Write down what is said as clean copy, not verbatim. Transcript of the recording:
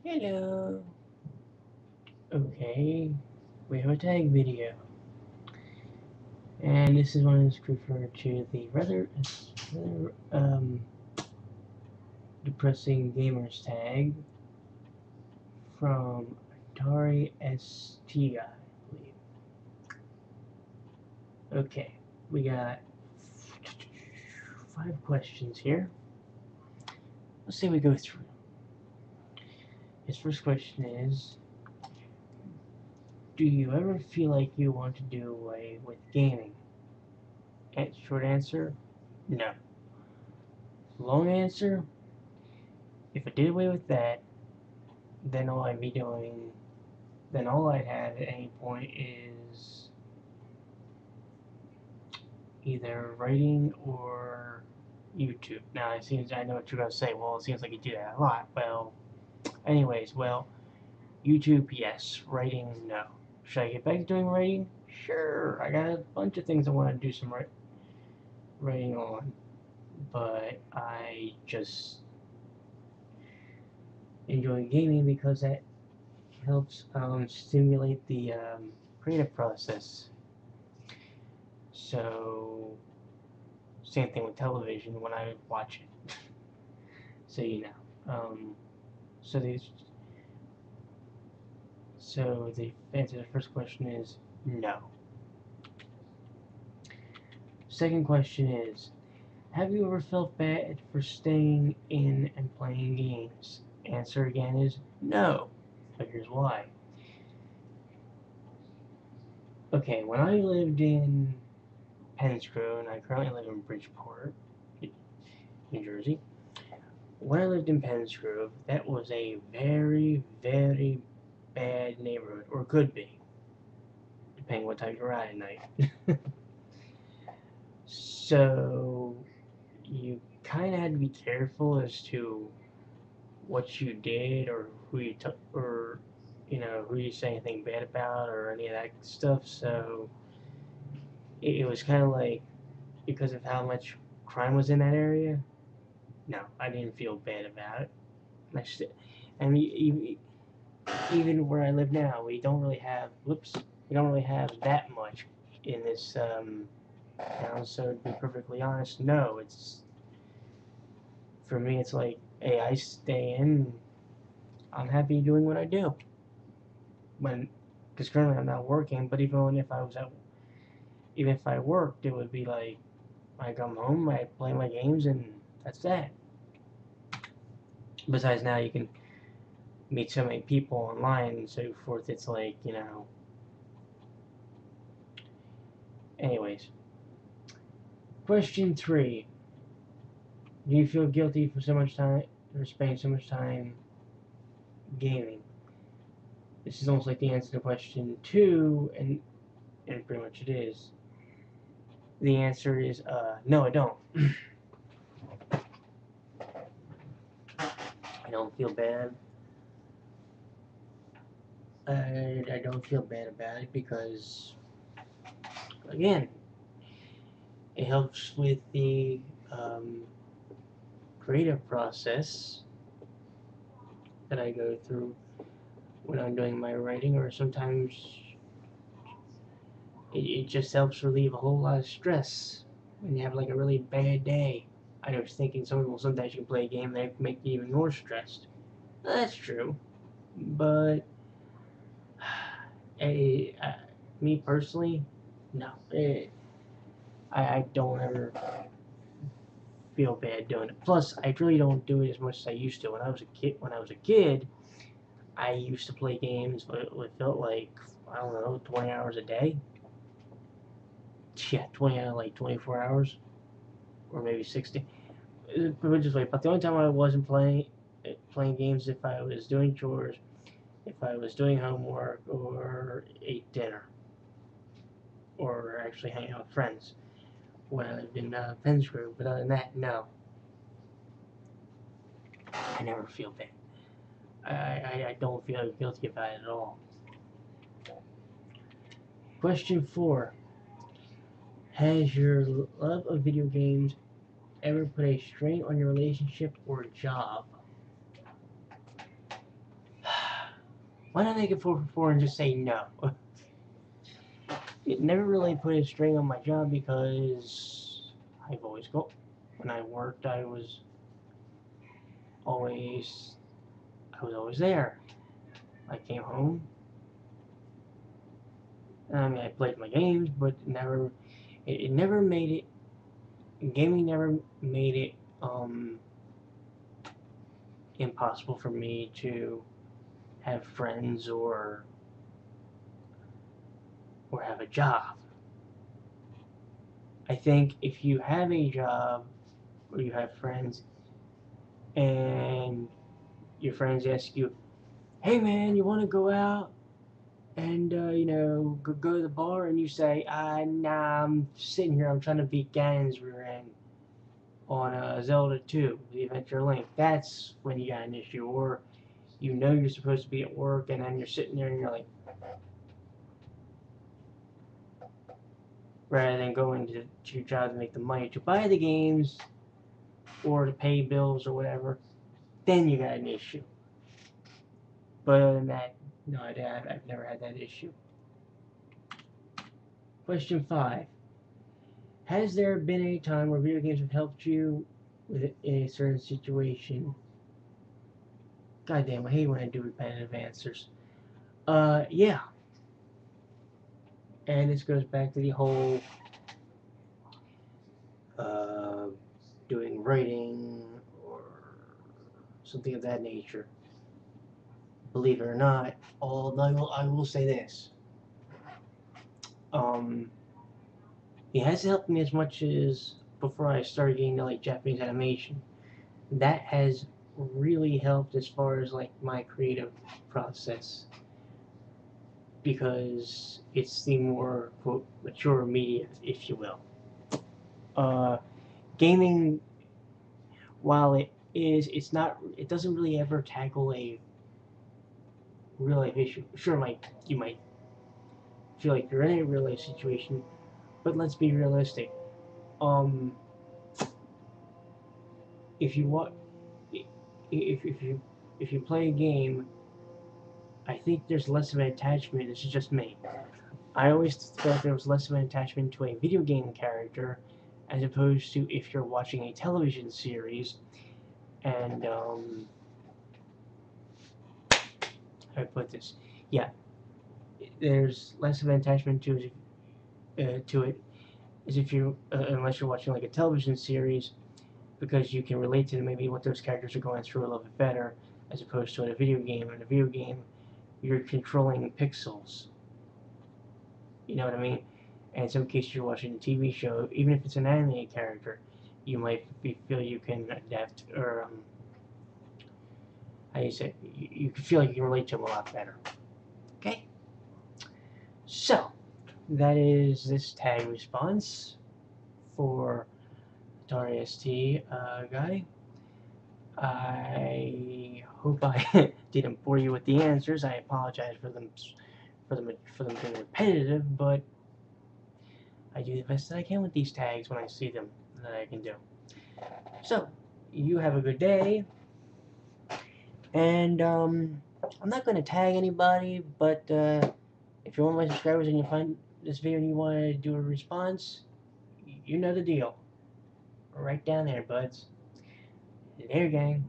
Hello. Okay, we have a tag video, and this is one that's referred to the rather depressing gamers tag from Atari ST, I believe. Okay, we got 5 questions here. Let's see we go through. His first question is, do you ever feel like you want to do away with gaming? Short answer, no. Long answer, if I did away with that, then all I'd be doing, then all I'd have at any point is either writing or YouTube. Now, it seems, I know what you're going to say, well, it seems like you do that a lot. Well, anyways, YouTube, yes. Writing, no. Should I get back to doing writing? Sure. I got a bunch of things I want to do some writing on, but I just enjoy gaming because that helps stimulate the creative process. So, same thing with television when I watch it. So you know. So the answer to the first question is no. Second question is, have you ever felt bad for staying in and playing games? Answer again is no. But here's why. Okay, when I lived in Pennscrew, and I currently live in Bridgeport, New Jersey. When I lived in Pennscrew, that was a very, very bad neighborhood, or could be, depending what time you're out at night. So you kind of had to be careful as to what you did, or who you took, or who you say anything bad about, or any of that stuff. So it was kind of like, because of how much crime was in that area. No, I didn't feel bad about it. I mean, even where I live now, we don't really have. Whoops, we don't really have that much in this town. So to be perfectly honest, no. It's for me. It's like, hey, I stay in. I'm happy doing what I do. Because currently I'm not working. But even if I worked, it would be like I come home, I play my games, and that's that. Besides, now you can meet so many people online and so forth. It's like, anyways. Question 3. Do you feel guilty for spending so much time gaming? This is almost like the answer to question 2, and pretty much it is. The answer is no, I don't. I don't feel bad. I don't feel bad about it because, again, it helps with the creative process that I go through when I'm doing my writing, or sometimes it just helps relieve a whole lot of stress when you have like a really bad day. I was thinking some people sometimes you can play a game that make you even more stressed. That's true, but me personally, no. I don't ever feel bad doing it. Plus, I really don't do it as much as I used to. When I was a kid, I used to play games, but it felt like, I don't know, 20 hours a day. Yeah, 20 out of like 24 hours, or maybe 60. Put it this way, but the only time I wasn't playing games if I was doing chores, if I was doing homework, or ate dinner, or actually hanging out with friends when I lived in Pennscrew. But other than that, no, I never feel bad. I don't feel guilty about it at all. Question 4. Has your love of video games ever put a strain on your relationship or job? Why not make it 4 for 4 and just say no? It never really put a string on my job because I've always got. When I worked, always I was always there. I came home. I mean, I played my games, but it never made it. Gaming never made it impossible for me to have friends or have a job. I think if you have a job or you have friends and your friends ask you, "Hey man, you want to go out and go to the bar?" and you say, "Nah, I'm sitting here. I'm trying to beat Ganon's rear end on Zelda 2, The Adventure Link." That's when you got an issue. Or you're supposed to be at work and then you're sitting there and you're like, rather than going to your job to make the money to buy the games or to pay bills or whatever, then you got an issue. But other than that, no, I've never had that issue. Question 5. Has there been a time where video games have helped you with a certain situation? God damn, I hate when I do repetitive answers. Yeah. And this goes back to the whole uh, doing writing or something of that nature. Believe it or not, although I will say this. It hasn't helped me as much as before I started getting to like Japanese animation. That has really helped as far as like my creative process because it's the more quote mature media, if you will. Uh, Gaming, while it doesn't really ever tackle a real life issue. Sure, like you might feel like you're in a real life situation, but let's be realistic. Um, if you want, if you play a game, I think there's less of an attachment. This is just me. I always felt there was less of an attachment to a video game character as opposed to if you're watching a television series and how do I put this? Yeah, there's less of an attachment to it as if you unless you're watching like a television series because you can relate to maybe what those characters are going through a little bit better as opposed to in a video game. In a video game, you're controlling pixels. You know what I mean? And in some cases, you're watching a TV show, even if it's an anime character, you might feel you can adapt or how do you say you can feel like you can relate to them a lot better. Okay, so that is this tag response for Atari ST guy. I hope I didn't bore you with the answers. I apologize for them being repetitive, but I do the best that I can with these tags when I see them that I can do. So, you have a good day, and I'm not going to tag anybody, but if you're one of my subscribers and you find this video and you want to do a response, you know the deal. Right down there, buds. There, gang.